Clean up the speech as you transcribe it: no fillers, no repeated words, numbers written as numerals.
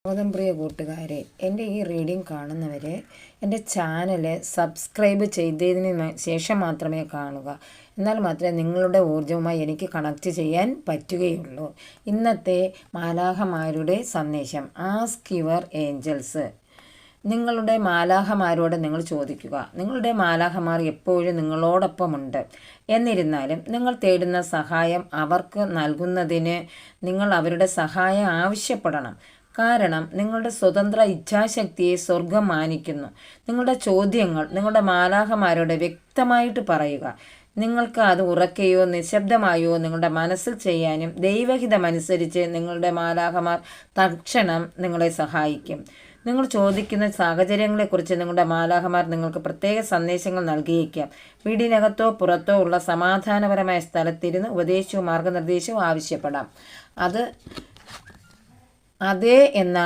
സ്വാഗതം പ്രിയ കൂട്ടുകാരെ, എൻ്റെ ഈ റീഡിംഗ് കാണുന്നവരെ എൻ്റെ ചാനൽ സബ്സ്ക്രൈബ് ചെയ്തതിന് ശേഷം മാത്രമേ കാണുക. എന്നാൽ മാത്രമേ നിങ്ങളുടെ ഊർജ്ജവുമായി എനിക്ക് കണക്റ്റ് ചെയ്യാൻ പറ്റുകയുള്ളൂ. ഇന്നത്തെ മാലാഖമാരുടെ സന്ദേശം, ആസ്ക് യുവർ ഏഞ്ചൽസ്. നിങ്ങളുടെ മാലാഖമാരോട് നിങ്ങൾ ചോദിക്കുക. നിങ്ങളുടെ മാലാഖമാർ എപ്പോഴും നിങ്ങളോടൊപ്പമുണ്ട്. എന്നിരുന്നാലും നിങ്ങൾ തേടുന്ന സഹായം അവർക്ക് നൽകുന്നതിന് നിങ്ങൾ അവരുടെ സഹായം ആവശ്യപ്പെടണം. കാരണം നിങ്ങളുടെ സ്വതന്ത്ര ഇച്ഛാശക്തിയെ സ്വർഗം മാനിക്കുന്നു. നിങ്ങളുടെ ചോദ്യങ്ങൾ നിങ്ങളുടെ മാലാഖമാരോട് വ്യക്തമായിട്ട് പറയുക. നിങ്ങൾക്ക് അത് ഉറക്കെയോ നിശബ്ദമായോ നിങ്ങളുടെ മനസ്സിൽ ചെയ്യാനും ദൈവഹിതമനുസരിച്ച് നിങ്ങളുടെ മാലാഖമാർ തക്ഷണം നിങ്ങളെ സഹായിക്കും. നിങ്ങൾ ചോദിക്കുന്ന സാഹചര്യങ്ങളെക്കുറിച്ച് നിങ്ങളുടെ മാലാഖമാർ നിങ്ങൾക്ക് പ്രത്യേക സന്ദേശങ്ങൾ നൽകിയേക്കാം. വീടിനകത്തോ പുറത്തോ ഉള്ള സമാധാനപരമായ സ്ഥലത്തിരുന്ന് ഉപദേശവും മാർഗനിർദ്ദേശവും ആവശ്യപ്പെടാം. അതേ എന്നാണ്